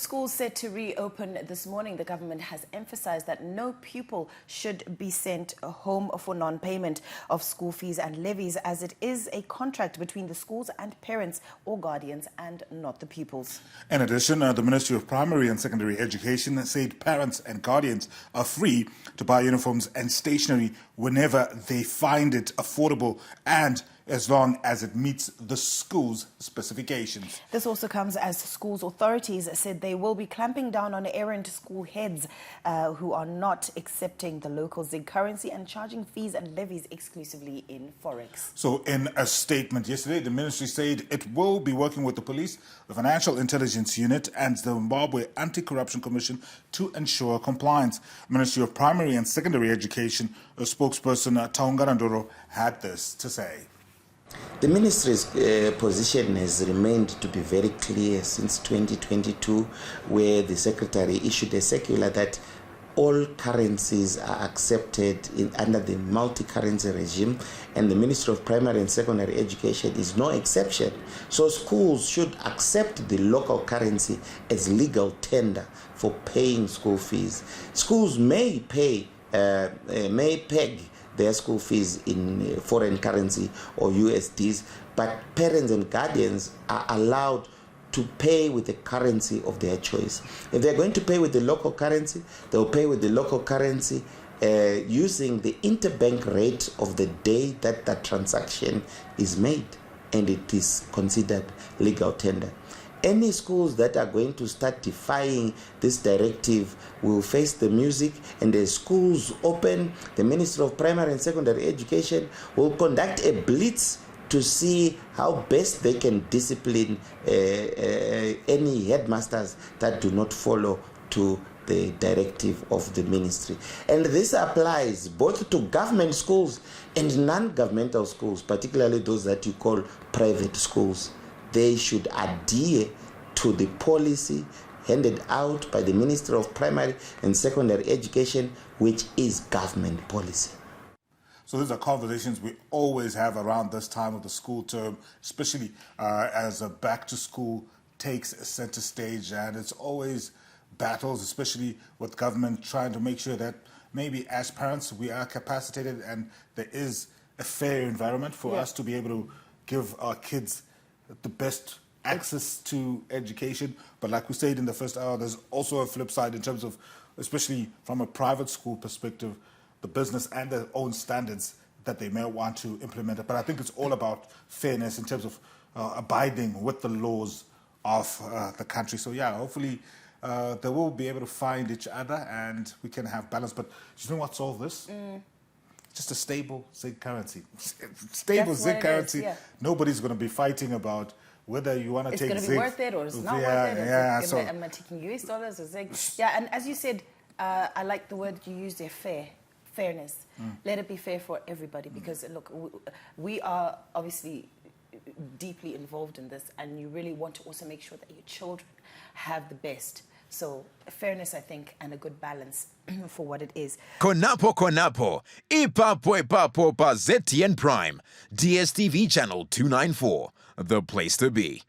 schools set to reopen this morning, the government has emphasized that no pupil should be sent home for non-payment of school fees and levies, as it is a contract between the schools and parents or guardians and not the pupils. In addition, the Ministry of Primary and Secondary Education said parents and guardians are free to buy uniforms and stationery whenever they find it affordable and as long as it meets the school's specifications. This also comes as schools authorities said they will be clamping down on errant school heads who are not accepting the local ZIG currency and charging fees and levies exclusively in Forex. So in a statement yesterday, the ministry said it will be working with the police, the Financial Intelligence Unit and the Zimbabwe Anti-Corruption Commission to ensure compliance. Ministry of Primary and Secondary Education spokesperson Taungana Ndoro had this to say. The ministry's position has remained to be very clear since 2022, where the secretary issued a circular that all currencies are accepted under the multi-currency regime, and the Ministry of Primary and Secondary Education is no exception. So schools should accept the local currency as legal tender for paying school fees. Schools may peg their school fees in foreign currency or USDs, but parents and guardians are allowed to pay with the currency of their choice. If they're going to pay with the local currency, they'll pay with the local currency using the interbank rate of the day that that transaction is made, and it is considered legal tender. Any schools that are going to start defying this directive will face the music, and as schools open, the Ministry of Primary and Secondary Education will conduct a blitz to see how best they can discipline any headmasters that do not follow to the directive of the ministry. And this applies both to government schools and non-governmental schools, particularly those that you call private schools. They should adhere to the policy handed out by the Ministry of Primary and Secondary Education, which is government policy. So these are conversations we always have around this time of the school term, especially as a back to school takes center stage, and it's always battles, especially with government trying to make sure that maybe as parents we are capacitated and there is a fair environment for us to be able to give our kids the best access to education. But like we said in the first hour, there's also a flip side in terms of, especially from a private school perspective, the business and their own standards that they may want to implement. But I think it's all about fairness in terms of abiding with the laws of the country. So yeah, hopefully they will be able to find each other and we can have balance. But do you know what solves this? Just a stable ZIG currency. Stable ZIG currency. Nobody's going to be fighting about whether you want to take ZIG. It's going to be worth it or it's not worth it. So am I taking US dollars or ZIG? Yeah, and as you said, I like the word you used there, fairness. Let it be fair for everybody, because look, we are obviously deeply involved in this, and you really want to also make sure that your children have the best. So fairness, I think, and a good balance for what it is. Konapo, ipapo pa ZTN Prime, DSTV channel 294, the place to be.